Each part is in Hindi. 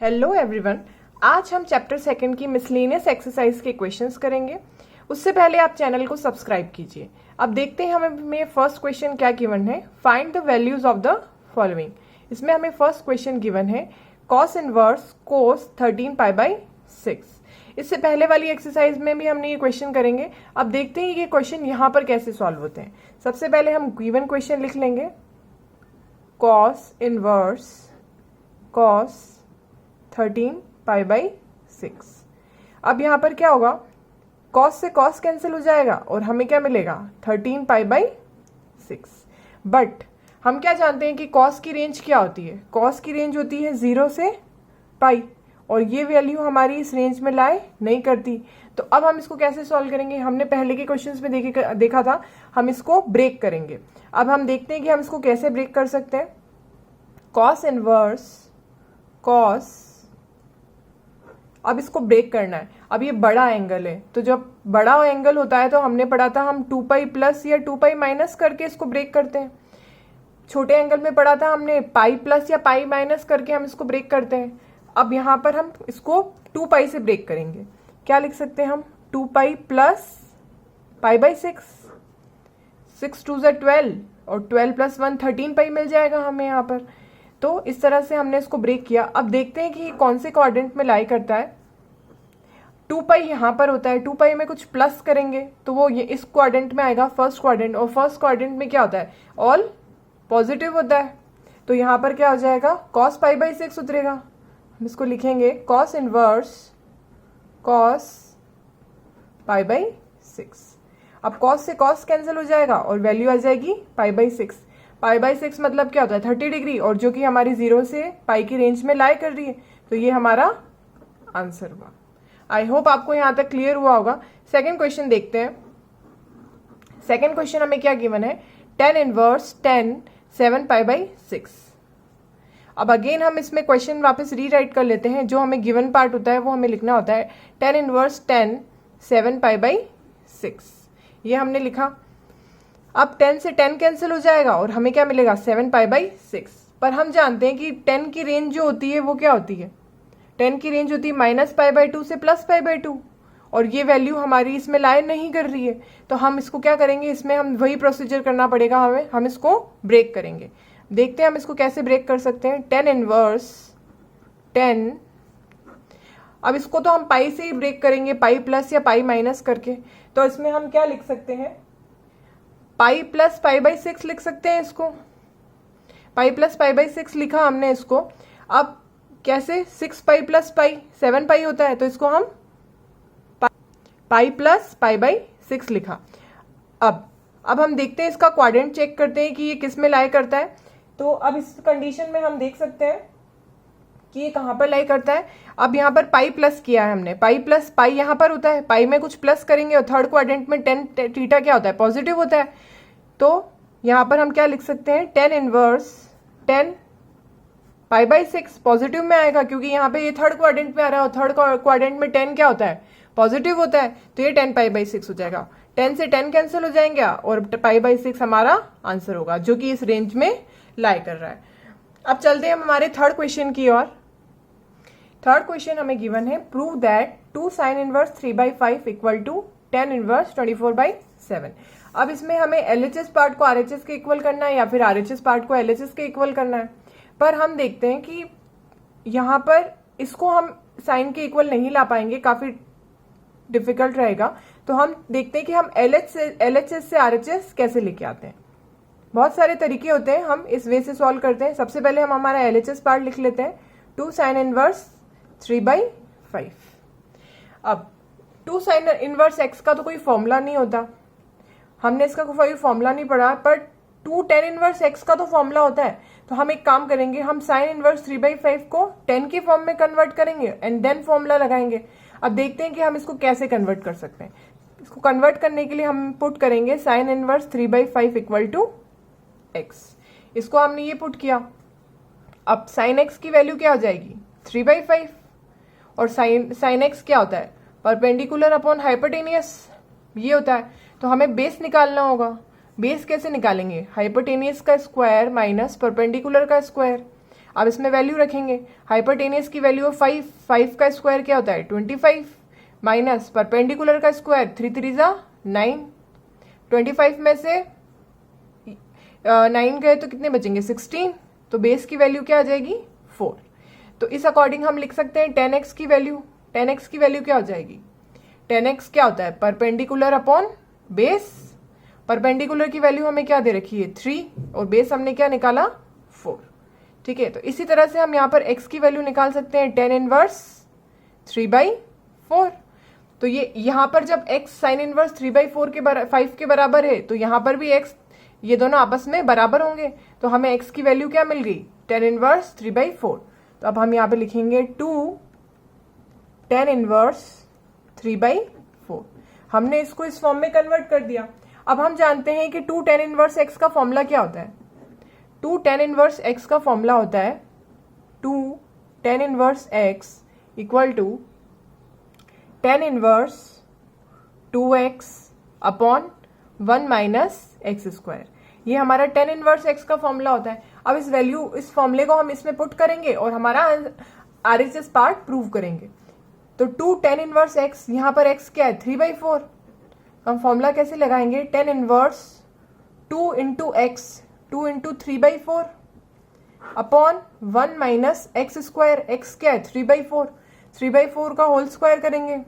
Hello everyone. आज हम चैप्टर सेकंड की मिसलेनियस एक्सरसाइज के क्वेश्चंस करेंगे। उससे पहले आप चैनल को सब्सक्राइब कीजिए। अब देखते हैं हमें फर्स्ट क्वेश्चन क्या गिवन है। Find the values of the following. इसमें हमें फर्स्ट क्वेश्चन गिवन है कॉस इनवर्स कोस 13π/6। इससे पहले वाली एक्सरसाइज में भी हमने ये क्वेश्चन करेंगे। अब देखते हैं ये क्वेश्चन यहाँ पर कैसे सॉल्व होते हैं। सबसे पहले हम गिवन क्वेश्चन लिख लेंगे, कॉस इनवर्स कॉस 13π/6। अब यहां पर क्या होगा, कॉस से कॉस कैंसिल हो जाएगा और हमें क्या मिलेगा 13π/6। बट हम क्या जानते हैं कि कॉस की रेंज क्या होती है। कॉस की रेंज होती है 0 से पाई और ये वैल्यू हमारी इस रेंज में लाई नहीं करती। तो अब हम इसको कैसे सॉल्व करेंगे। हमने पहले के क्वेश्चंस में देखा था, हम इसको ब्रेक करेंगे। अब हम देखते हैं कि हम इसको कैसे ब्रेक कर सकते हैं। कॉस इनवर्स कॉस, अब इसको ब्रेक करना है। अब ये बड़ा एंगल है, तो जब बड़ा एंगल होता है तो हमने पढ़ा था हम 2π प्लस या 2π माइनस करके इसको ब्रेक करते हैं। छोटे एंगल में पढ़ा था हमने पाई प्लस या पाई माइनस करके हम इसको ब्रेक करते हैं। अब यहाँ पर हम इसको 2π से ब्रेक करेंगे। क्या लिख सकते हैं हम, 2π प्लस π/6, 6 2 12 और 12 + 1 13π मिल जाएगा हमें यहाँ पर। तो इस तरह से हमने इसको ब्रेक किया। अब देखते हैं कि कौन से क्वाड्रेंट में लाई करता है। 2π यहाँ पर होता है, 2π में कुछ प्लस करेंगे तो वो ये इस क्वाड्रेंट में आएगा, फर्स्ट क्वाड्रेंट। और फर्स्ट क्वाड्रेंट में क्या होता है, ऑल पॉजिटिव होता है। तो यहाँ पर क्या हो जाएगा, cos π/6 उतरेगा। हम इसको लिखेंगे cos इनवर्स cos π/6। अब cos से cos कैंसिल हो जाएगा और वैल्यू आ जाएगी π/6। π/6 मतलब क्या होता है 30 डिग्री, और जो कि हमारी 0 से पाई की रेंज में लाई कर रही है। तो ये हमारा आंसर हुआ। आई होप आपको यहां तक क्लियर हुआ होगा। सेकंड क्वेश्चन देखते हैं। सेकंड क्वेश्चन हमें क्या गिवन है, tan इनवर्स tan 7π/6। अब अगेन हम इसमें क्वेश्चन वापस रीराइट कर लेते हैं। जो हमें गिवन पार्ट होता है वो हमें लिखना होता है tan इनवर्स tan 7π/6। ये हमने लिखा। अब 10 से 10 कैंसिल हो जाएगा और हमें क्या मिलेगा 7π/6। पर हम जानते हैं कि 10 की रेंज जो होती है वो क्या होती है, 10 की रेंज होती है -π/2 से +π/2, और ये वैल्यू हमारी इसमें लाई नहीं कर रही है। तो हम इसको क्या करेंगे, इसमें हम वही प्रोसीजर करना पड़ेगा हमें। हम इसको ब्रेक करेंगे। देखते हैं हम इसको कैसे ब्रेक कर सकते हैं। tan इनवर्स 10, अब इसको तो हम पाई से ही ब्रेक करेंगे, पाई प्लस या पाई माइनस करके। तो इसमें हम क्या लिख सकते हैं, पाई प्लस π/6 लिख सकते हैं इसको। पाई प्लस π/6 लिखा हमने इसको। अब कैसे, 6π + π 7π होता है, तो इसको हम पाई प्लस π/6 लिखा। अब हम देखते हैं इसका क्वाड्रेंट चेक करते हैं कि ये किस में लाई करता है। तो अब इस कंडीशन में हम देख सकते हैं कि ये कहाँ पर लाई करता है। अब यहाँ पर पाई प्लस किया है हमने, पाई प्लस पाई यहाँ पर होता है, पाई में कुछ प्लस करेंगे और थर्ड क्वाड्रेंट में tan थीटा क्या होता है, पॉजिटिव होता है। तो यहाँ पर हम क्या लिख सकते हैं, tan इनवर्स tan π/6 पॉजिटिव में आएगा, क्योंकि यहाँ पे ये थर्ड क्वाड्रेंट में आ रहा है और थर्ड क्वाड्रेंट में tan क्या होता है, पॉजिटिव होता है। तो ये tan π/6 हो जाएगा। 10 से 10 कैंसिल हो जाएंगे और π/6 हमारा आंसर होगा, जो कि इस रेंज में लाई कर रहा है। अब चलते हैं हम हमारे थर्ड क्वेश्चन की ओर। थर्ड क्वेश्चन हमें गिवन है, prove that 2 sin inverse 3/5 = tan inverse 24/7। अब इसमें हमें LHS पार्ट को RHS के इक्वल करना है या फिर RHS पार्ट को LHS के इक्वल करना है। पर हम देखते हैं कि यहाँ पर इसको हम साइन के इक्वल नहीं ला पाएंगे, काफी डिफिकल्ट रहेगा। तो हम देखते हैं कि हम LHS से RHS कैसे लेके आते हैं। बहुत सारे तरीके होते हैं, हम इस वे से सॉल्व करते हैं। सबसे पहले हम हमारा LHS पार्ट लिख लेते हैं, 2 sin इनवर्स 3/5। अब 2 sin इनवर्स x का तो कोई फॉर्मूला नहीं होता, हमने इसका कोई फॉर्मूला नहीं पढ़ा, पर 2 tan इनवर्स x का तो फॉर्मूला होता है। तो हम एक काम करेंगे, हम sin इनवर्स 3/5 को 10 के फॉर्म में कन्वर्ट करेंगे एंड देन फॉर्मूला लगाएंगे। अब देखते हैं कि हम इसको कैसे कन्वर्ट कर सकते हैं। इसको कन्वर्ट करने के लिए हम पुट करेंगे sin इनवर्स 3/5 = x। इसको हमने ये पुट किया। अब sin x की वैल्यू क्या हो जाएगी 3/5, और sin x क्या होता है, परपेंडिकुलर अपॉन हाइपोटेनियस, ये होता है। तो हमें बेस निकालना होगा। बेस कैसे निकालेंगे, हाइपोटेनियस का स्क्वायर माइनस परपेंडिकुलर का स्क्वायर। अब इसमें वैल्यू रखेंगे, हाइपोटेनियस की वैल्यू 5, 5 का स्क्वायर क्या होता है 25, माइनस परपेंडिकुलर का स्क्वायर 3 3 जा 9, 25 में से 9 गए तो कितने बचेंगे 16, तो बेस की वैल्यू क्या आ जाएगी 4। तो इस अकॉर्डिंग हम लिख सकते हैं 10x की वैल्यू, 10x की वैल्यू क्या हो जाएगी, 10x क्या होता है परपेंडिकुलर अपॉन बेस, परपेंडिकुलर की वैल्यू हमें क्या दे रखी है 3 और बेस हमने क्या निकाला 4। ठीक है, तो इसी तरह से हम यहाँ पर x की वैल्यू निकाल सकते हैं 10 इनवर्स 3/4। तो ये यहाँ पर जब x साइन इनवर्स 3/4 के 5 के बराबर है तो यहाँ पर भी x, ये दोनों आपस में बराबर होंगे, तो हमें x की वैल्यू क्या मिल गई 10 इनवर्स 3/4। तो अब हम यहाँ पे लिखेंगे 2 10 इनवर्स 3/4। हमने इसको इस फॉर्म में कन्वर्ट कर दिया। अब हम जानते हैं कि 2 10 इनवर्स x का फॉर्मूला क्या होता है। 2 10 इनवर्स x का फॉर्मूला होता है 2 10 inverse x equal to 10 inverse 2x upon 1 minus x square. ये हमारा 10 इनवर्स x का फॉर्मूला होता है। अब इस फॉर्मूले को हम इसमें पुट करेंगे और हमारा RHS पार्ट प्रूव करेंगे। तो 2 10 इनवर्स x, यहाँ पर x क्या है 3/4, हम फॉर्मूला कैसे लगाएंगे 10 inverse 2 into x 2 into 3/4 upon 1 minus x square, x क्या है 3/4, 3/4 का होल स्क्वायर करेंगे।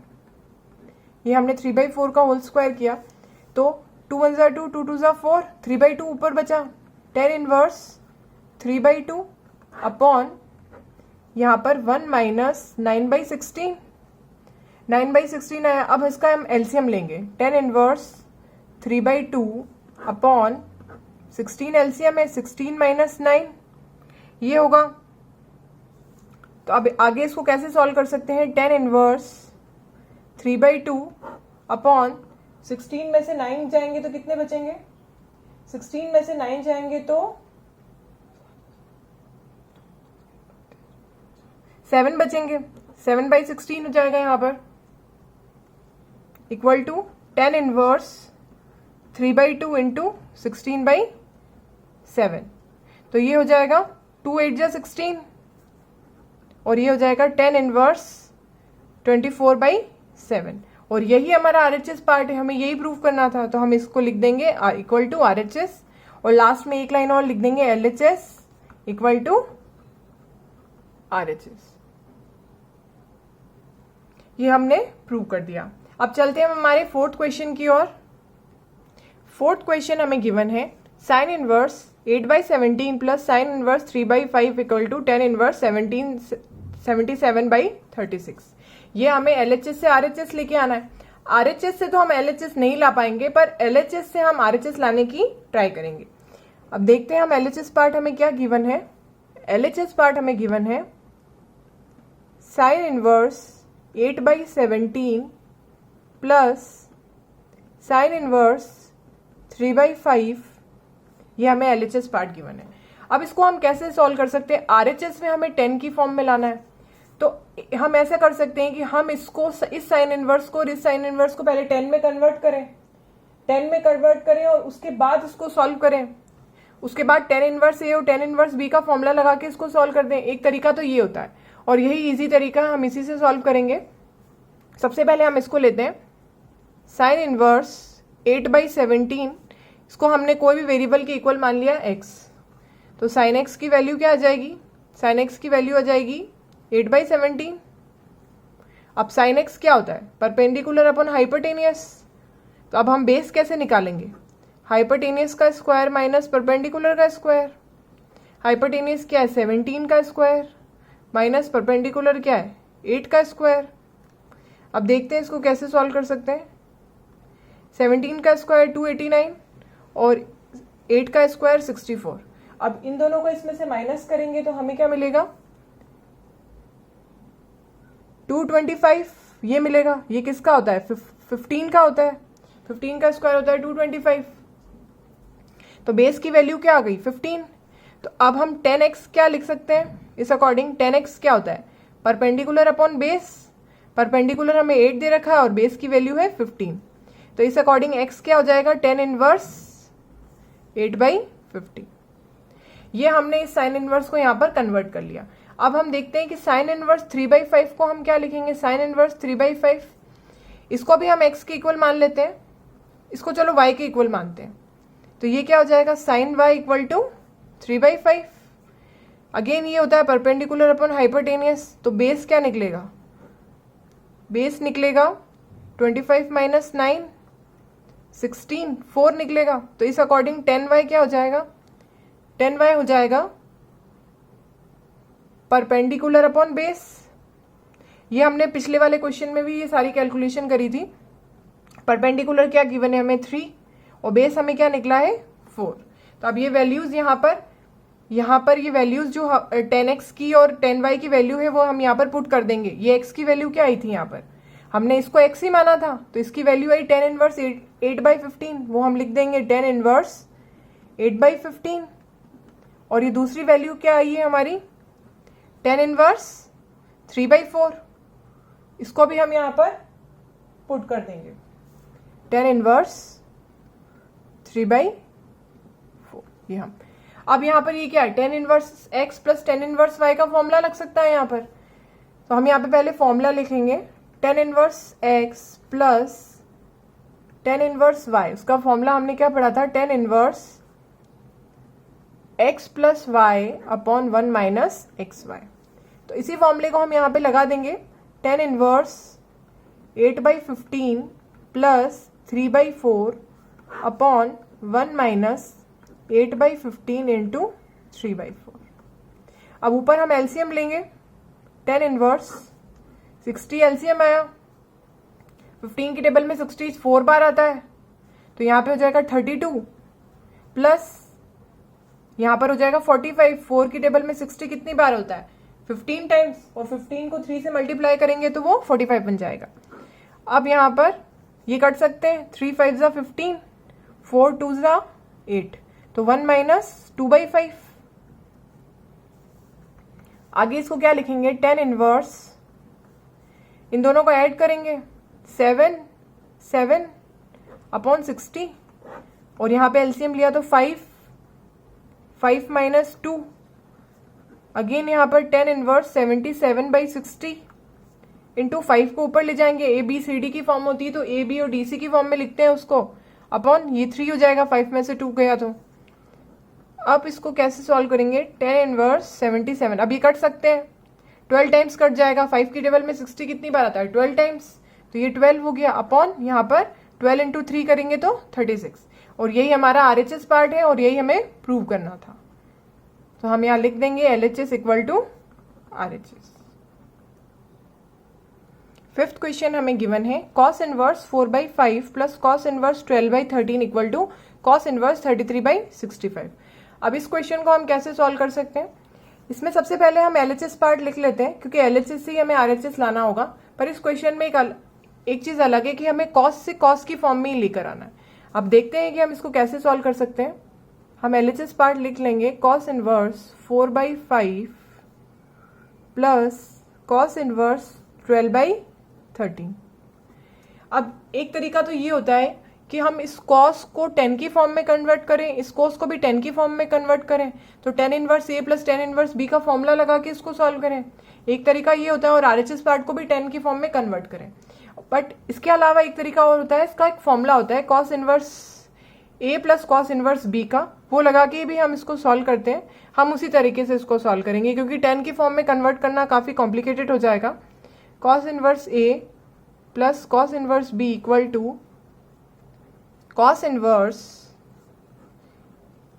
ये हमने 3/4 का होल स्क्वायर किया तो 2 1 जा 2, 2 2 जा 4, 3/2 ऊपर बचा, 10 इनवर्स 3/2 अपॉन यहाँ पर 1 माइनस 9/16, 9/16 आया। अब इसका हम एलसीएम लेंगे, 10 इनवर्स 3/2 अपॉन 16 एलसीएम है 16 माइनस 9, ये होगा। तो अब आगे इसको कैसे सॉल्व कर सकते हैं, 10 इनवर्स 3/2 अपॉन 16 में से 9 जाएंगे तो कितने बचेंगे, 16 में से 9 जाएंगे तो 7 बचेंगे, 7/16 हो जाएगा यहाँ पर, इक्वल टू 10 इनवर्स 3/2 इंटू 16/7। तो ये हो जाएगा 2 8 जा 16 और ये हो जाएगा 10 इनवर्स 24/7। और यही हमारा RHS पार्ट है, हमें यही प्रूव करना था। तो हम इसको लिख देंगे इक्वल टू RHS और लास्ट में एक लाइन और लिख देंगे LHS इक्वल टू RHS। ये हमने प्रूव कर दिया। अब चलते हैं हमारे फोर्थ क्वेश्चन की ओर। फोर्थ क्वेश्चन हमें गिवन है sine inverse 8/17 plus sine inverse 3/5 equal to 10 inverse 77/36। ये हमें LHS से RHS लेके आना है। RHS से तो हम LHS नहीं ला पाएंगे, पर LHS से हम RHS लाने की ट्राई करेंगे। अब देखते हैं हम LHS पार्ट हमें क्या गिवन है। LHS पार्ट हमें गिवन है sine inverse 8/17 plus sine inverse 3/5, ये हमें LHS पार्ट गिवन है। अब इसको हम कैसे सॉल्व कर सकते हैं, RHS में हमें 10 की फॉर्म में लाना है। तो हम ऐसा कर सकते हैं कि हम इसको, इस साइन इनवर्स को और इस साइन इनवर्स को पहले 10 में कन्वर्ट करें, 10 में कन्वर्ट करें और उसके बाद इसको सॉल्व करें। उसके बाद 10 इनवर्स ए और 10 इनवर्स बी का फॉर्मूला लगा के इसको सॉल्व कर दें। एक तरीका तो ये होता है और यही इजी तरीका है, हम इसी से सॉल्व करेंगे। सबसे पहले हम इसको लेते हैं साइन इनवर्स 8/17, इसको हमने कोई भी वेरिएबल के इक्वल मान लिया x। तो साइन x की वैल्यू क्या आ जाएगी, साइन x की वैल्यू आ जाएगी 8/17। अब साइन x क्या होता है परपेंडिकुलर अपॉन हाइपोटेनियस। तो अब हम बेस कैसे निकालेंगे, हाइपोटेनियस का स्क्वायर माइनस परपेंडिकुलर का स्क्वायर। हाइपोटेनियस क्या है 17 का स्क्वायर माइनस परपेंडिकुलर क्या है 8 का स्क्वायर। अब देखते हैं इसको कैसे सॉल्व कर सकते हैं। 17 का स्क्वायर 289 और 8 का स्क्वायर 64। अब इन दोनों को इसमें से माइनस करेंगे तो हमें क्या मिलेगा 225, ये मिलेगा। ये किसका होता है 15 का होता है, 15 का स्क्वायर होता है 225। तो बेस की वैल्यू क्या आ गई 15। तो अब हम 10x क्या लिख सकते हैं इस अकॉर्डिंग, 10x क्या होता है परपेंडिकुलर अपॉन बेस। परपेंडिकुलर हमें 8 दे रखा है और बेस की वैल्यू है 15। तो इस अकॉर्डिंग x क्या हो जाएगा 10 इनवर्स 8/15। ये हमने इस साइन इनवर्स को यहाँ पर कन्वर्ट कर लिया। अब हम देखते हैं कि साइन इनवर्स 3/5 को हम क्या लिखेंगे, साइन इनवर्स 3/5, इसको भी हम x के इक्वल मान लेते हैं, इसको चलो y के इक्वल मानते हैं, तो ये क्या हो जाएगा, sine y equal to 3/5। Again ये होता है परपेंडिकुलर अपॉन हाइपोटेनियस, तो बेस क्या निकलेगा, बेस निकलेगा 25 माइनस 9 16 4 निकलेगा। तो इस अकॉर्डिंग 10y क्या हो जाएगा, 10y हो जाएगा परपेंडिकुलर अपॉन बेस। ये हमने पिछले वाले क्वेश्चन में भी ये सारी कैलकुलेशन करी थी। परपेंडिकुलर क्या गिवन है हमें 3 और बेस हमें क्या निकला है 4। तो अब ये वैल्यूज यहाँ पर ये वैल्यूज जो 10x की और 10y की वैल्यू है वो हम यहाँ पर पुट कर देंगे। ये x की वैल्यू क्या आई थी, यहाँ पर हमने इसको x ही माना था, तो इसकी वैल्यू आई 10 इनवर्स 8/15, वो हम लिख देंगे 10 इनवर्स 8/15। और ये दूसरी वैल्यू क्या आई है हमारी 10 इनवर्स 3/4, इसको भी हम यहाँ पर पुट कर देंगे 10 इनवर्स 3/4। ये हम अब यहाँ पर ये क्या है 10 inverse x plus 10 inverse y का फॉर्मूला लग सकता है यहाँ पर। तो हम यहाँ पे पहले फॉर्मूला लिखेंगे 10 inverse x plus 10 inverse y, उसका फॉर्मूला हमने क्या पढ़ा था, 10 inverse x plus y upon 1 minus xy। तो इसी फॉर्मूले को हम यहाँ पे लगा देंगे 10 inverse 8/15 plus 3/4 upon 1 minus 8/15 into 3/4। अब ऊपर हम एलसीएम लेंगे, 10 इनवर्स 60 एलसीएम आया, 15 की टेबल में 60 4 बार आता है, तो यहाँ पे हो जाएगा 32 प्लस यहाँ पर हो जाएगा 45। 4 की टेबल में 60 कितनी बार होता है 15 टाइम्स, और 15 को 3 से मल्टीप्लाई करेंगे तो वो 45 बन जाएगा। अब यहाँ पर ये कट सकते हैं, 3 5 ज़ा 15, 4 2 ज़ा 8, तो 1 माइनस 2/5। आगे इसको क्या लिखेंगे 10 इनवर्स, इन दोनों को ऐड करेंगे 7 अपॉन 60, और यहाँ पे एलसीएम लिया तो 5 माइनस 2। अगेन यहाँ पर 10 इनवर्स 77/60 इंटू 5 को ऊपर ले जाएंगे, ए बी सी डी की फॉर्म होती है तो ए बी और डी सी की फॉर्म में लिखते हैं उसको, अपॉन ये 3 हो जाएगा, 5 में से 2 गया तो। अब इसको कैसे सॉल्व करेंगे 10 इनवर्स 77, अब ये कट सकते हैं, 12 टाइम्स कट जाएगा, 5 की टेबल में 60 कितनी बार आता है 12 टाइम्स, तो ये 12 हो गया, अपॉन यहाँ पर 12 इंटू 3 करेंगे तो 36। और यही हमारा आरएचएस पार्ट है और यही हमें प्रूव करना था, तो हम यहाँ लिख देंगे LHS equal to RHS. Fifth question हमें गिवन है cos inverse 4/5 plus cos inverse 12/13 equal to cos inverse 33/65। अब इस क्वेश्चन को हम कैसे सॉल्व कर सकते हैं, इसमें सबसे पहले हम एलएचएस पार्ट लिख लेते हैं, क्योंकि एलएचएस से ही हमें आरएचएस लाना होगा। पर इस क्वेश्चन में एक चीज अलग है कि हमें cos से cos की फॉर्म में ही लेकर आना है। अब देखते हैं कि हम इसको कैसे सॉल्व कर सकते हैं। हम एलएचएस पार्ट लिख लेंगे cos inverse 4/5 plus cos inverse 12/13। अब एक तरीका तो ये होता है कि हम इस cos को 10 की फॉर्म में कन्वर्ट करें, इस cos को भी 10 की फॉर्म में कन्वर्ट करें, तो 10 inverse a plus 10 inverse b का फॉर्मूला लगा के इसको सॉल्व करें। एक तरीका ये होता है, और आरएचएस पार्ट को भी 10 की फॉर्म में कन्वर्ट करें। बट इसके अलावा एक तरीका और होता है, इसका एक फॉर्मूला होता है cos inverse a plus cos inverse b का, वो लगा के भी हम इसको सॉल्व करते हैं। हम उसी तरीके से इसको सॉल्व करेंगे, क्योंकि 10 की फॉर्म में कन्वर्ट करना काफ़ी कॉम्प्लिकेटेड हो जाएगा। cos inverse a plus cos inverse b equal to cos inverse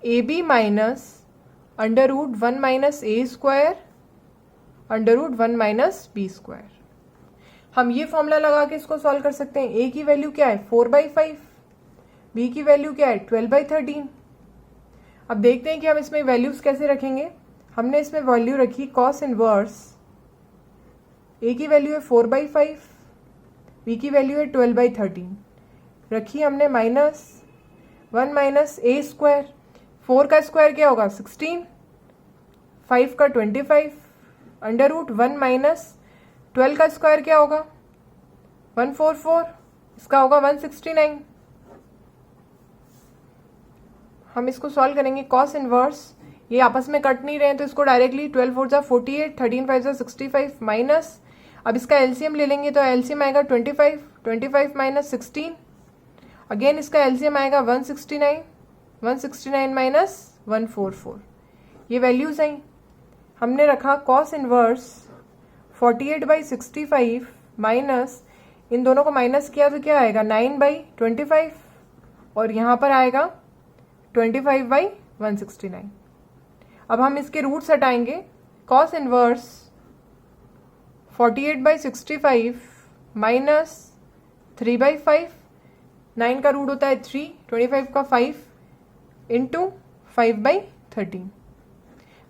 a b minus √1 minus a square √1 minus b square. हम ये फॉर्मूला लगा के इसको सॉल्व कर सकते हैं। a की वैल्यू क्या है 4/5, b की वैल्यू क्या है 12/13। अब देखते हैं कि हम इसमें वैल्यूज कैसे रखेंगे। हमने इसमें वैल्यू रखी cos इनवर्स, a की वैल्यू है 4/5, b की वैल्यू है 12/13 रखी हमने, माइनस 1 माइनस a स्क्वायर, 4 का स्क्वायर क्या होगा 16, 5 का 25, √1 माइनस 12 का स्क्वायर क्या होगा 144, इसका होगा 169। हम इसको सॉल्व करेंगे। cos इनवर्स ये आपस में कट नहीं रहे हैं तो इसको डायरेक्टली 12 4 जा 48, 13 5 जा 65 माइनस, अब इसका एलसीएम ले लेंगे तो एलसीएम आएगा 25, 25 माइनस 16, अगेन इसका एलसीएम आएगा 169, 169 माइनस 144। ये वैल्यूज आई। हमने रखा कॉस इनवर्स 48/65 माइनस, इन दोनों को माइनस किया तो क्या आएगा 9/25 और यहाँ पर आएगा 25/169। अब हम इसके रूट्स हटाएंगे। कॉस इनवर्स 48/65 माइनस 3/5, 9 का रूट होता है 3, 25 का 5 इंटू 5/13,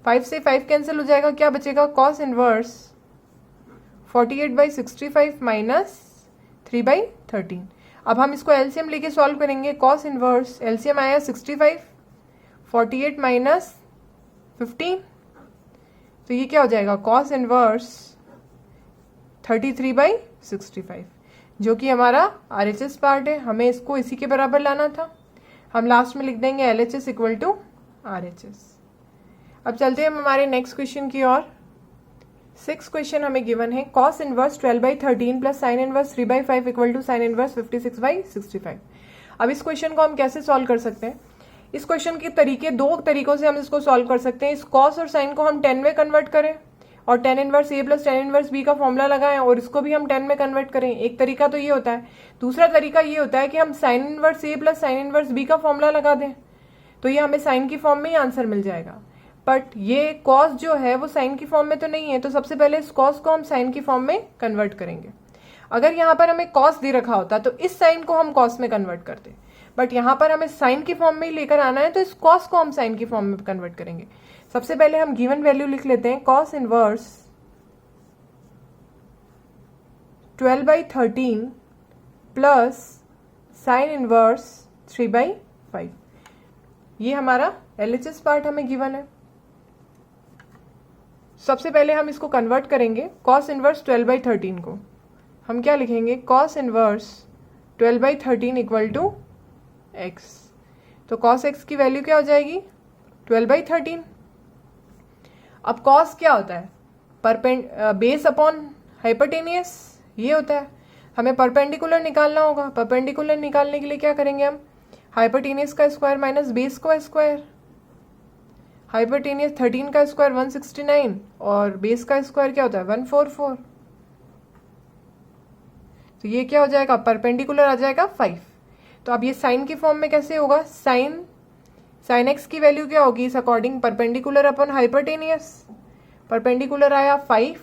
5 से 5 कैंसिल हो जाएगा, क्या बचेगा कॉस इनवर्स 48/65 माइनस 3/13। अब हम इसको एलसीएम लेके सॉल्व करेंगे। कॉस इनवर्स एलसीएम आया 65, 48 माइनस 15, तो ये क्या हो जाएगा कॉस इनवर्स 33/65, जो कि हमारा आरएचएस पार्ट है। हमें इसको इसी के बराबर लाना था। हम लास्ट में लिख देंगे एलएचएस इक्वल टू आरएचएस। अब चलते हैं हम हमारे नेक्स्ट क्वेश्चन की ओर। 6 क्वेश्चन हमें गिवन है cos inverse 12/13 plus sine inverse 3/5 equal to sine inverse 56/65। अब इस क्वेश्चन को हम कैसे सॉल्व कर सकते हैं? इस क्वेश्चन के तरीके, दो तरीकों से हम इसको सॉल्व कर सकते हैं। इस कॉस और साइन को हम 10 में कन्वर्ट करें और tan inverse a plus tan inverse b का फॉर्मूला लगाएं और इसको भी हम 10 में कन्वर्ट करें। एक तरीका तो ये होता है। दूसरा तरीका ये होता है कि हम sign inverse a plus sine inverse b का फॉर्मूला लगा दें, तो ये हमें साइन की फॉर्म में ही आंसर मिल जाएगा। बट ये कॉस जो है वो साइन की फॉर्म में तो नहीं है, तो सबसे पहले इस कॉस को हम साइन की फॉर्म में कन्वर्ट करेंगे। अगर यहाँ पर हमें कॉस दे रखा होता तो इस साइन को हम कॉस में कन्वर्ट करते, बट यहाँ पर हमें साइन की फॉर्म में ही लेकर आना है, तो इस कॉस को हम साइन की फॉर्म में कन्वर्ट करेंगे। सबसे पहले हम गिवन वैल्यू लिख लेते हैं। Cos inverse 12/13 plus sine inverse 3/5, ये हमारा एलएचएस पार्ट हमें गिवन है। सबसे पहले हम इसको कन्वर्ट करेंगे। कॉस इनवर्स 12/13 को हम क्या लिखेंगे, cos inverse 12/13 equal to x. तो कॉस एक्स की वैल्यू क्या हो जाएगी 12/13। अब कॉस क्या होता है, बेस अपॉन हाइपोटेनियस, ये होता है। हमें परपेंडिकुलर निकालना होगा। परपेंडिकुलर निकालने के लिए क्या करेंगे हम, हाइपोटेनियस का स्क्वायर माइनस बेस का स्क्वायर। हाइपोटेनियस 13 का स्क्वायर 169 और बेस का स्क्वायर क्या होता है 144, तो ये क्या हो जाएगा परपेंडिकुलर आ जाएगा 5। तो अब ये साइन की फॉर्म में कैसे होगा, साइन एक्स की वैल्यू क्या होगी इस according perpendicular upon hypotenuse. Perpendicular आया 5,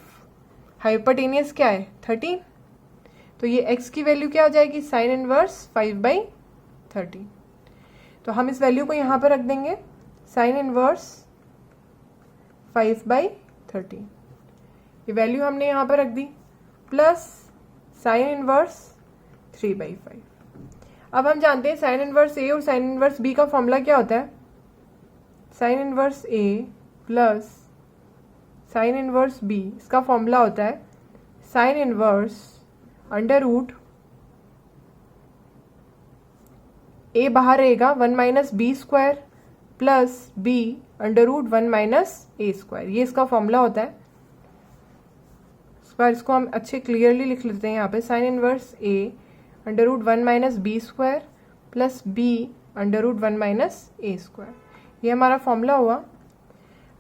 हाइपोटेनियस क्या है 13, तो ये x की वैल्यू क्या हो जाएगी साइन इनवर्स 5/13। तो हम इस वैल्यू को यहाँ पर रख देंगे, साइन इनवर्स 5/13, ये वैल्यू हमने यहाँ पर रख दी, प्लस साइन इनवर्स 3/5। अब हम जानते हैं साइन इनवर्स a और साइन इनवर्स b का फॉर्मूला क्या होता है, sine inverse a plus sine inverse b, इसका फॉर्मूला होता है sine inverse under root a बाहर रहेगा 1 minus b square plus b under root 1 minus a square, ये इसका फॉर्मूला होता है। इस बार इसको हम अच्छे क्लियरली लिख लेते हैं यहाँ पे, sine inverse a under root 1 minus b square plus b under root 1 minus a square, ये हमारा फॉर्मूला हुआ।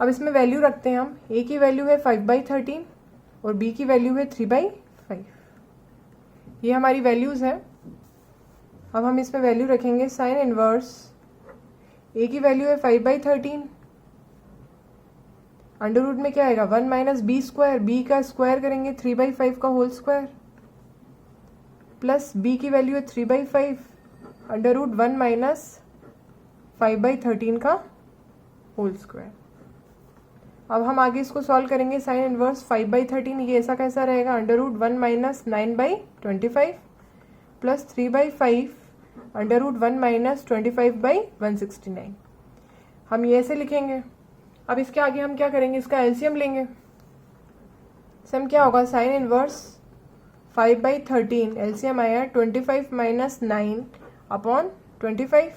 अब इसमें वैल्यू रखते हैं हम, a की वैल्यू है 5/13 और b की वैल्यू है 3/5, ये हमारी वैल्यूज है। अब हम इसमें वैल्यू रखेंगे, साइन इनवर्स a की वैल्यू है 5/13, अंडर रूट में क्या आएगा 1 माइनस बी स्क्वायर, b का स्क्वायर करेंगे 3/5 का होल स्क्वायर, प्लस b की वैल्यू है 3/5 अंडर रूट 1 माइनस 5/13 का होल स्क्वायर। अब हम आगे इसको सॉल्व करेंगे, साइन इनवर्स 5/13 ये ऐसा कैसा रहेगा, under root 1 minus 9/25 plus 3/5 under root 1 minus 25/169, हम ये ऐसे लिखेंगे। अब इसके आगे हम क्या करेंगे, इसका एलसीएम लेंगे। सम क्या होगा, साइन इनवर्स 5/13 एलसीएम आया 25 माइनस 9 अपॉन 25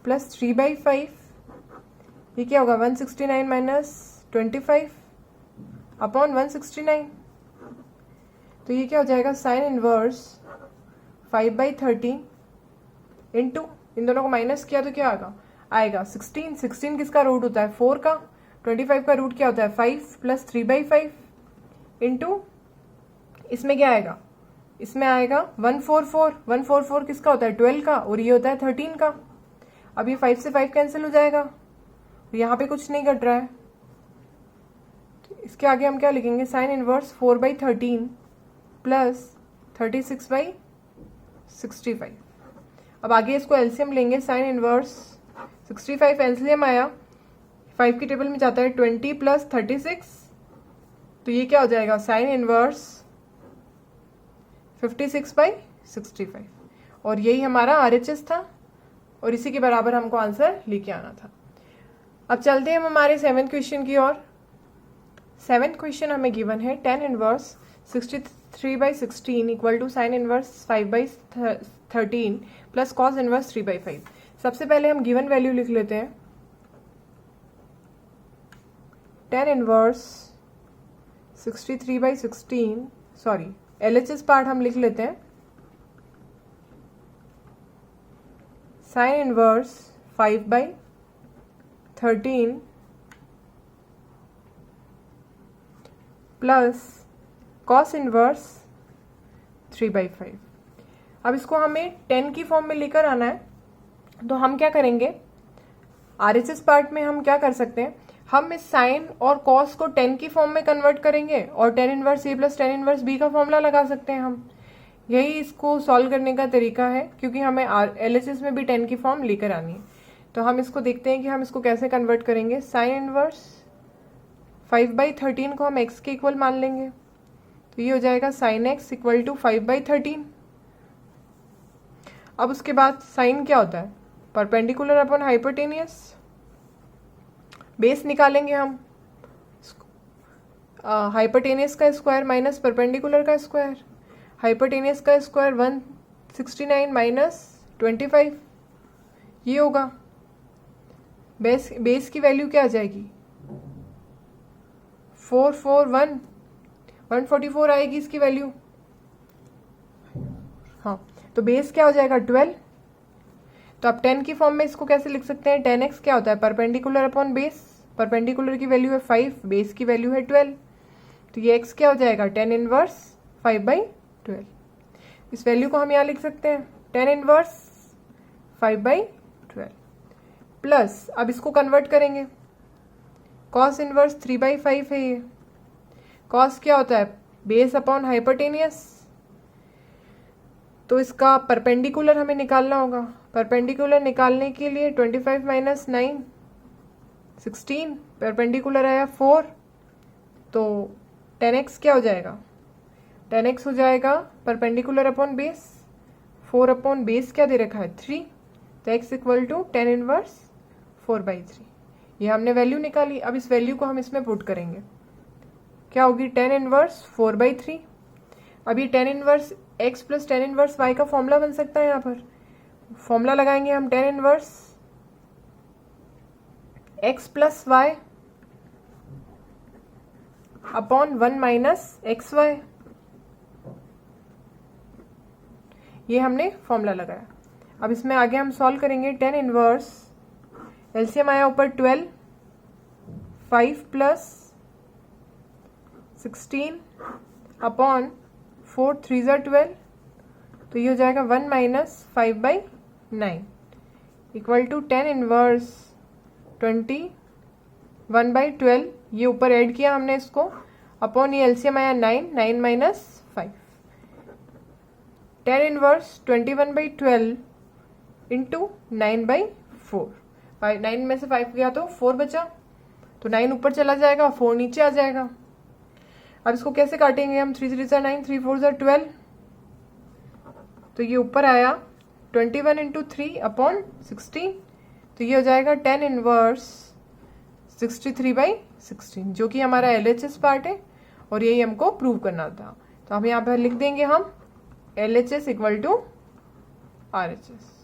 प्लस 3/5 ये क्या होगा 169 माइनस 25 अपॉन 169। तो ये क्या हो जाएगा साइन इनवर्स 5/13 इंटू इन दोनों को माइनस किया तो क्या आएगा 16। 16 किसका रूट होता है 4 का। 25 का रूट क्या होता है 5 प्लस 3/5 इंटू इसमें क्या आएगा, इसमें आएगा 144। 144 किसका होता है 12 का और ये होता है 13 का। अब ये 5 से 5 कैंसिल हो जाएगा, यहाँ पे कुछ नहीं घट रहा है। तो इसके आगे हम क्या लिखेंगे साइन इनवर्स 4/13 प्लस 36/65। अब आगे इसको एलसीएम लेंगे। साइन इनवर्स 65 एलसीएम आया 5 की टेबल में जाता है 20 प्लस 36। तो ये क्या हो जाएगा साइन इनवर्स 56/65 और यही हमारा आरएचएस था और इसी के बराबर हमको आंसर लेके आना था। अब चलते हैं हम हमारे 7th क्वेश्चन की ओर। 7th क्वेश्चन हमें गिवन है tan inverse 63/16 equal to sine inverse 5/13 plus cos inverse 3/5। सबसे पहले हम गिवन वैल्यू लिख लेते हैं। tan inverse 63/16 sorry LHS part हम लिख लेते हैं। Sine inverse 5/13 plus cos inverse 3/5। अब इसको हमें 10 की फॉर्म में लेकर आना है, तो हम क्या करेंगे आरएचएस पार्ट में हम क्या कर सकते हैं, हम इस साइन और कॉस को 10 की फॉर्म में कन्वर्ट करेंगे और tan इनवर्स ए प्लस tan इनवर्स बी का फॉर्मूला लगा सकते हैं हम। यही इसको सॉल्व करने का तरीका है, क्योंकि हमें एलएचएस में भी 10 की फॉर्म लेकर आनी है। तो हम इसको देखते हैं कि हम इसको कैसे कन्वर्ट करेंगे। साइन इनवर्स 5/13 को हम x के इक्वल मान लेंगे, तो ये हो जाएगा साइन x इक्वल टू 5/13। अब उसके बाद साइन क्या होता है परपेंडिकुलर अपॉन हाइपोटेनियस। बेस निकालेंगे हम, हाइपोटेनियस का स्क्वायर माइनस परपेंडिकुलर का स्क्वायर। हाइपोटेनियस का स्क्वायर 169 माइनस 25 ये होगा। बेस की वैल्यू क्या आ जाएगी 441 144 आएगी इसकी वैल्यू। हाँ तो बेस क्या हो जाएगा 12। तो आप 10 की फॉर्म में इसको कैसे लिख सकते हैं 10x क्या होता है परपेंडिकुलर अपॉन बेस। परपेंडिकुलर की वैल्यू है 5, बेस की वैल्यू है 12, तो ये x क्या हो जाएगा tan इनवर्स 5/12। इस वैल्यू को हम यहाँ लिख सकते हैं tan इनवर्स 5/12 प्लस अब इसको कन्वर्ट करेंगे cos इनवर्स 3/5 है ये। cos क्या होता है बेस अपॉन हाइपोटेनियस, तो इसका परपेंडिकुलर हमें निकालना होगा। परपेंडिकुलर निकालने के लिए 25 माइनस 9 16 परपेंडिकुलर आया 4, तो 10x क्या हो जाएगा 10x हो जाएगा perpendicular upon base 4 upon base क्या दे रखा है 3, तो x equal to tan inverse 4/3। ये हमने वैल्यू निकाली। अब इस वैल्यू को हम इसमें पुट करेंगे, क्या होगी tan इनवर्स 4/3। अब ये tan inverse x plus tan inverse y का फॉर्मूला बन सकता है। यहाँ पर फॉर्मूला लगाएंगे हम tan inverse x plus y upon 1 minus XY। ये हमने फॉर्मूला लगाया। अब इसमें आगे हम सॉल्व करेंगे tan इनवर्स एलसीएम आया ऊपर 12 5 प्लस 16 अपॉन 4 3 12, तो ये हो जाएगा 1 minus 5/9 equal to tan inverse 21/12। ये ऊपर ऐड किया हमने इसको अपॉन ये एलसीएम आया 9 माइनस 5। tan inverse 21/12 into 9/4। 9 में से 5 गया तो 4 बचा, तो 9 ऊपर चला जाएगा 4 नीचे आ जाएगा। अब इसको कैसे काटेंगे हम 3 3 9 3 4 12, तो ये ऊपर आया 21 इंटू 3 अपॉन 16, तो ये हो जाएगा tan इनवर्स 63/16 जो कि हमारा LHS पार्ट है और यही हमको प्रूव करना था। तो हम यहाँ पर लिख देंगे हम LHS इक्वल टू RHS।